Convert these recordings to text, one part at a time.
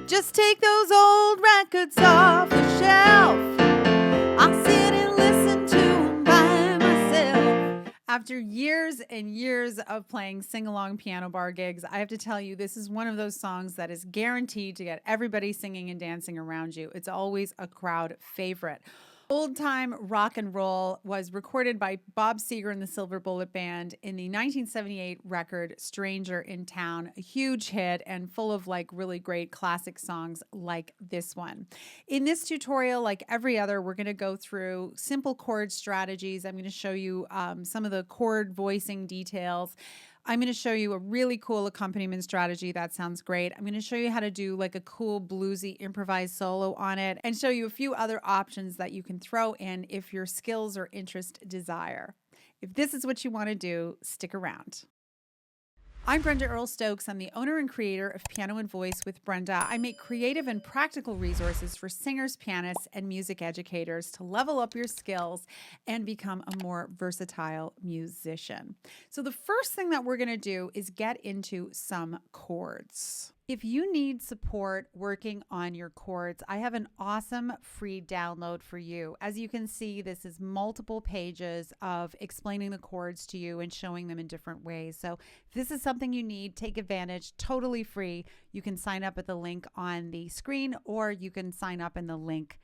Just take those old records off the shelf. I'll sit and listen to them by myself. After years and years of playing sing-along piano bar gigs, I have to tell you, this is one of those songs that is guaranteed to get everybody singing and dancing around you. It's always a crowd favorite. Old Time Rock and Roll was recorded by Bob Seger and the Silver Bullet Band in the 1978 record Stranger in Town, a huge hit and full of like really great classic songs like this one. In this tutorial, like every other, we're going to go through simple chord strategies. I'm going to show you some of the chord voicing details. I'm going to show you a really cool accompaniment strategy. That sounds great. I'm going to show you how to do like a cool bluesy improvised solo on it and show you a few other options that you can throw in if your skills or interest desire. If this is what you want to do, stick around. I'm Brenda Earl-Stokes. I'm the owner and creator of Piano and Voice with Brenda. I make creative and practical resources for singers, pianists, and music educators to level up your skills and become a more versatile musician. So the first thing that we're going to do is get into some chords. If you need support working on your chords, I have an awesome free download for you. As you can see, this is multiple pages of explaining the chords to you and showing them in different ways. So if this is something you need, take advantage, totally free. You can sign up at the link on the screen or you can sign up in the link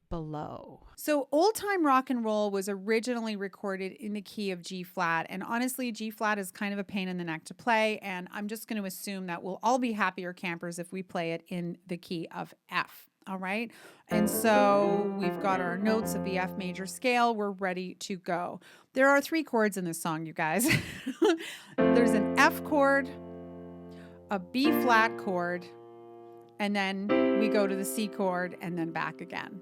below. So Old Time Rock and Roll was originally recorded in the key of G flat, and honestly G flat is kind of a pain in the neck to play, and I'm just going to assume that we'll all be happier campers if we play it in the key of F. All right, and so we've got our notes of the F major scale. We're ready to go. There are 3 chords in this song, you guys. There's an F chord, a B flat chord, and then we go to the C chord and then back again.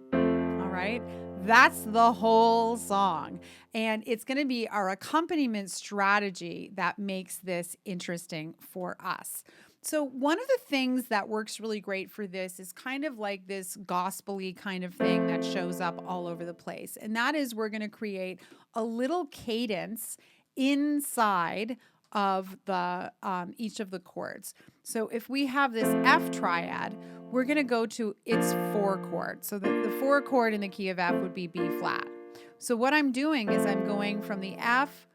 Right? That's the whole song. And it's going to be our accompaniment strategy that makes this interesting for us. So one of the things that works really great for this is kind of like this gospel-y kind of thing that shows up all over the place. And that is we're going to create a little cadence inside of the each of the chords. So if we have this F triad, we're going to go to its 4 chord. So the 4 chord in the key of F would be B flat. So what I'm doing is I'm going from the F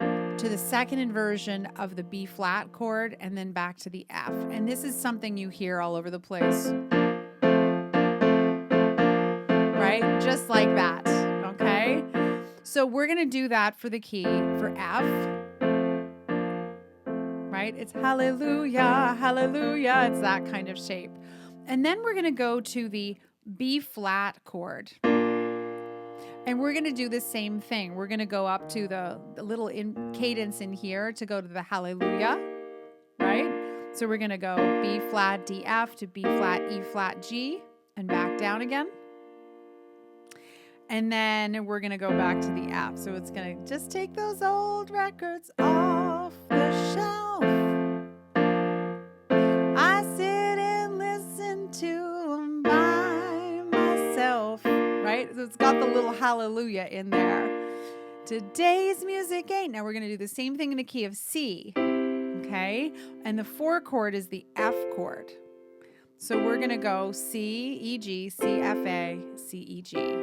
to the second inversion of the B flat chord and then back to the F. And this is something you hear all over the place. Right? Just like that. Okay? So we're going to do that for the key for F. Right? It's hallelujah, hallelujah. It's that kind of shape. And then we're going to go to the B flat chord. And we're going to do the same thing. We're going to go up to the little cadence in here to go to the hallelujah. Right? So we're going to go B flat, D, F to B flat, E flat, G and back down again. And then we're going to go back to the F. So it's going to just take those old records off the shelf. I sit and listen to them by myself. Right? So it's got the little hallelujah in there. Today's music ain't. Now we're going to do the same thing in the key of C. Okay? And the 4 chord is the F chord. So we're going to go C, E, G, C, F, A, C, E, G.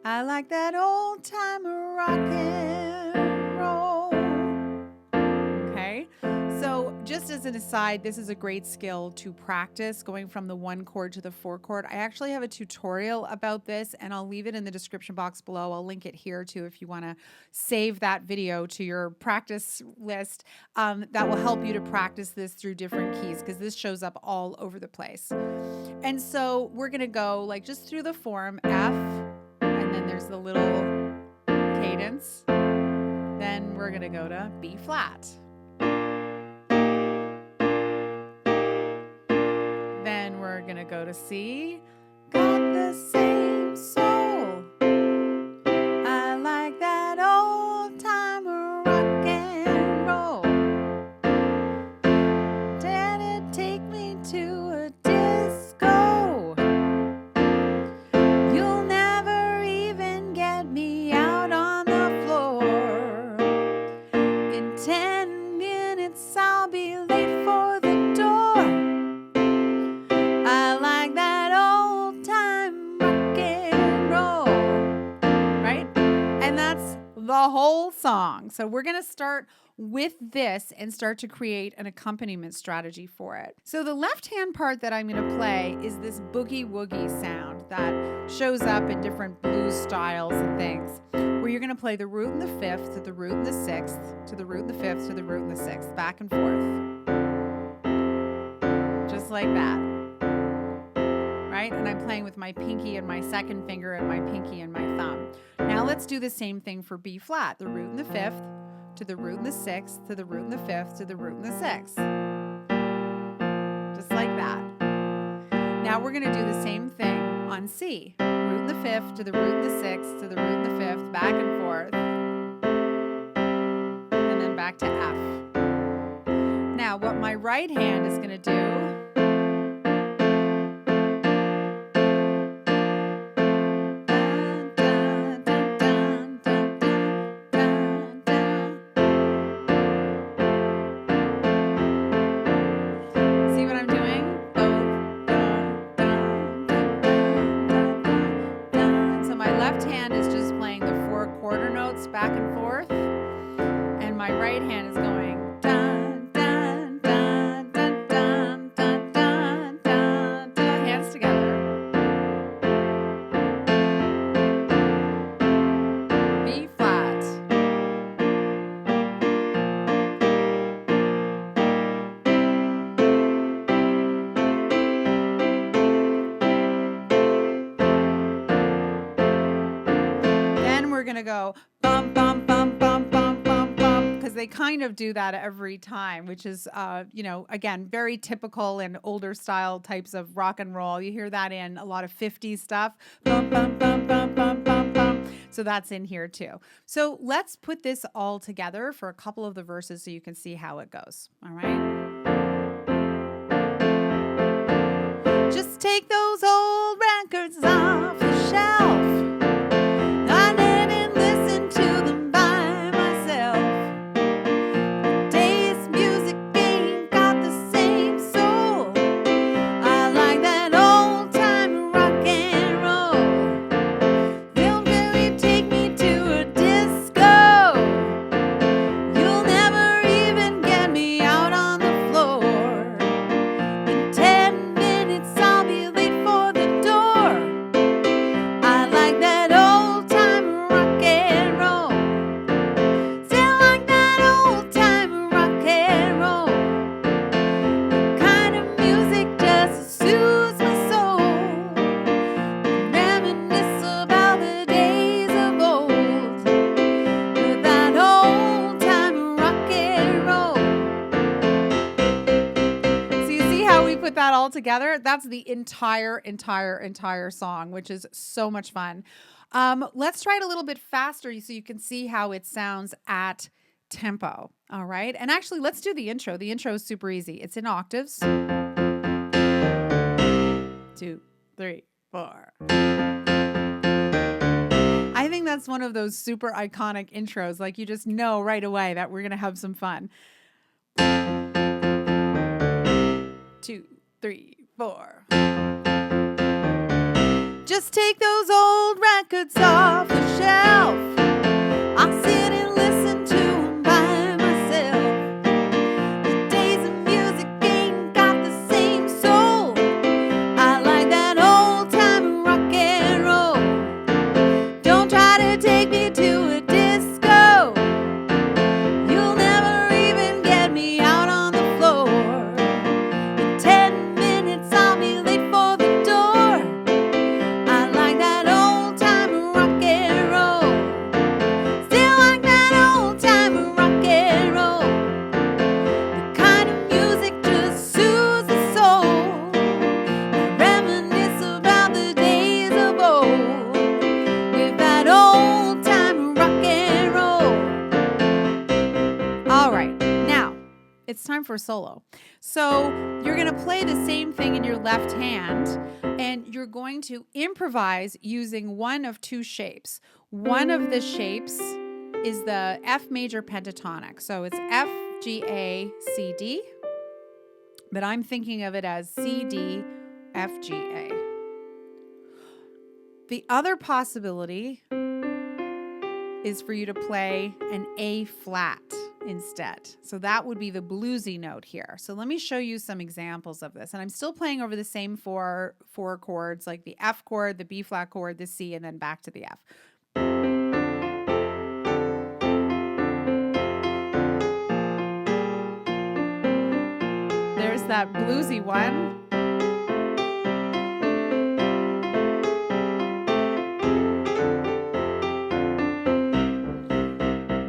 I like that old time rock and roll. Okay, so just as an aside, this is a great skill to practice going from the 1 chord to the 4 chord. I actually have a tutorial about this and I'll leave it in the description box below. I'll link it here too if you want to save that video to your practice list. That will help you to practice this through different keys because this shows up all over the place. And so we're going to go like just through the form F. And then there's the little cadence. Then we're going to go to B flat. Then we're going to go to C. Got the same soul. I like that old time rock and roll. Daddy, take me to a disco. You'll never even get me out on the floor. In 10 minutes I'll be late for the door. song. So we're going to start with this and start to create an accompaniment strategy for it. So the left hand part that I'm going to play is this boogie woogie sound that shows up in different blues styles and things, where you're going to play the root and the fifth to the root and the sixth to the root and the fifth to the root and the sixth, back and forth. Just like that. Right? And I'm playing with my pinky and my second finger and my pinky and my thumb. Now let's do the same thing for B flat, the root and the fifth to the root and the sixth to the root and the fifth to the root and the sixth. Just like that. Now we're going to do the same thing on C. Root and the fifth to the root and the sixth to the root and the fifth, back and forth. And then back to F. Now what my right hand is going to do, back and forth, and my right hand is going dun dun dun dun dun dun dun dun dun, hands together. B flat. Then we're gonna go bum, bum, bum, bum, bum, bum, bum, because they kind of do that every time, which is, again, very typical in older style types of rock and roll. You hear that in a lot of 50s stuff. Bum, bum, bum, bum, bum, bum, bum. So that's in here too. So let's put this all together for a couple of the verses so you can see how it goes. All right. Just take those old records off the shelf. That all together, that's the entire song, which is so much fun. Let's try it a little bit faster so you can see how it sounds at tempo. All right. And actually, let's do the intro. The intro is super easy. It's in octaves. 2, 3, 4. I think that's one of those super iconic intros. Like, you just know right away that we're going to have some fun. 2, 3, 4. Just take those old records off the shelf. I'll sit and listen to them by myself. The days of music ain't got the same soul. I like that old time rock and roll. Don't try to take me to a disco. You'll never even get me out on the floor. In 10 minutes I'll be late for the door. I like that old time rock and roll. Still like that old time rock and roll. The kind of music just soothes the soul. I reminisce about the days of old with that old time rock and roll. All right, now it's time for a solo. So you're going to play the same thing in your left hand, and you're going to improvise using one of two shapes. One of the shapes is the F major pentatonic. So it's F, G, A, C, D, but I'm thinking of it as C, D, F, G, A. The other possibility is for you to play an A flat instead. So that would be the bluesy note here. So let me show you some examples of this. And I'm still playing over the same four chords, like the F chord, the B flat chord, the C, and then back to the F. There's that bluesy one.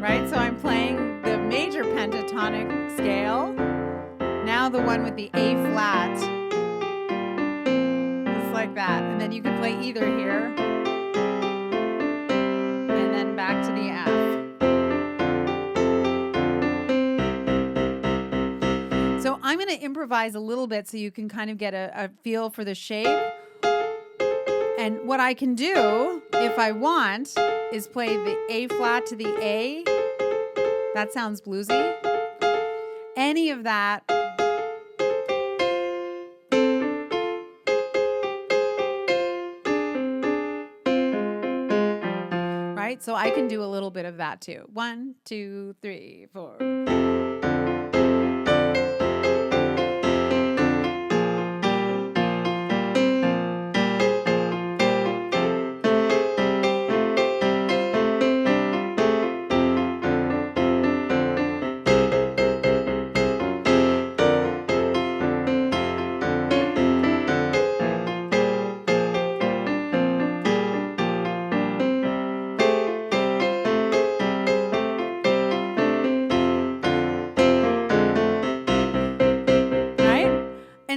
Right, so I'm playing the major pentatonic scale. Now the one with the A flat. Just like that. And then you can play either here. And then back to the F. So I'm going to improvise a little bit so you can kind of get a feel for the shape. And what I can do, if I want, is play the A flat to the A. That sounds bluesy. Any of that. Right? So I can do a little bit of that too. 1, 2, 3, 4.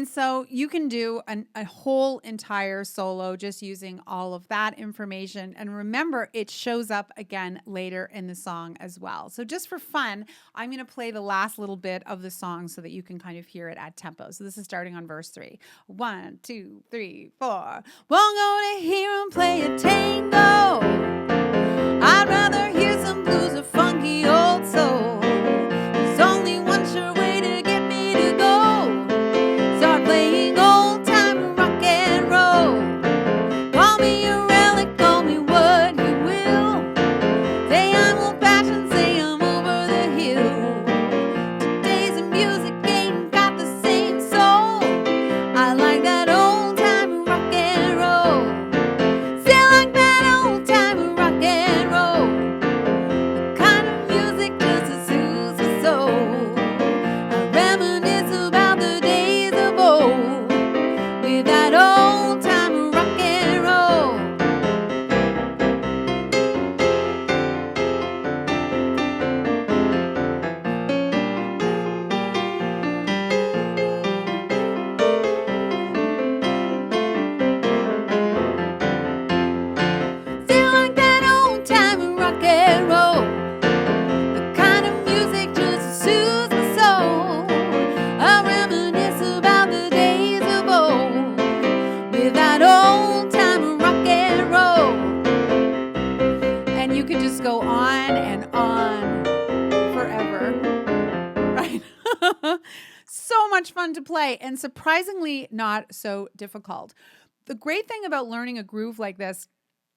So you can do a whole entire solo just using all of that information. And remember, it shows up again later in the song as well. So just for fun, I'm going to play the last little bit of the song so that you can kind of hear it at tempo. So this is starting on verse 3. 1, 2, 3, 4. Won't go to hear him play a tango. I'd rather hear some blues or funky old soul. There's only one sure way to get me to go. Start playing old time rock and roll. Call me a relic, call me what you will. Say I'm old fashioned, say I'm over the hill. Today's music ain't got the same soul. I like that old time rock and roll. Still like that old time rock and roll. The kind of music just to soothe the soul. I reminisce about the days of old with that old time rock and roll. Still like that old time rock and roll. The kind of music just soothes my soul. I reminisce about the days of old with that old time rock and roll. And you could just go on and on forever, right? So much fun to play and surprisingly not so difficult. The great thing about learning a groove like this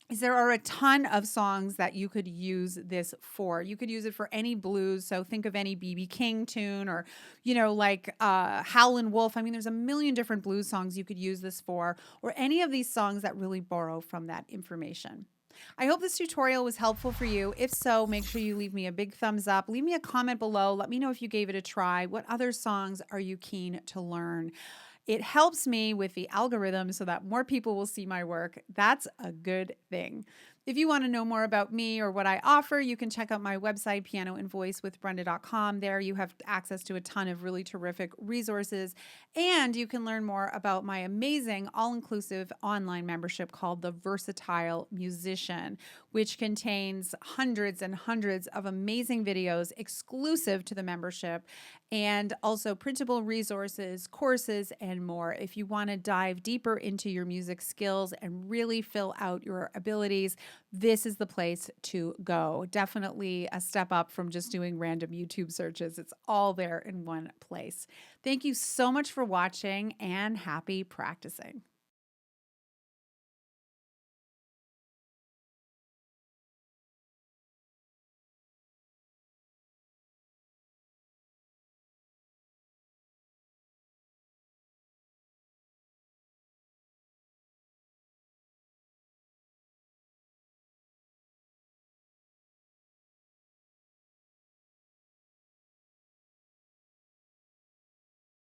is there are a ton of songs that you could use this for. You could use it for any blues. So think of any B.B. King tune or, like Howlin' Wolf. I mean, there's a million different blues songs you could use this for, or any of these songs that really borrow from that information. I hope this tutorial was helpful for you. If so, make sure you leave me a big thumbs up. Leave me a comment below. Let me know if you gave it a try. What other songs are you keen to learn? It helps me with the algorithm so that more people will see my work. That's a good thing. If you want to know more about me or what I offer, you can check out my website, pianoandvoicewithbrenda.com. There you have access to a ton of really terrific resources, and you can learn more about my amazing all-inclusive online membership called The Versatile Musician, which contains hundreds and hundreds of amazing videos exclusive to the membership, and also printable resources, courses, and more. If you want to dive deeper into your music skills and really fill out your abilities, this is the place to go. Definitely a step up from just doing random YouTube searches. It's all there in one place. Thank you so much for watching and happy practicing.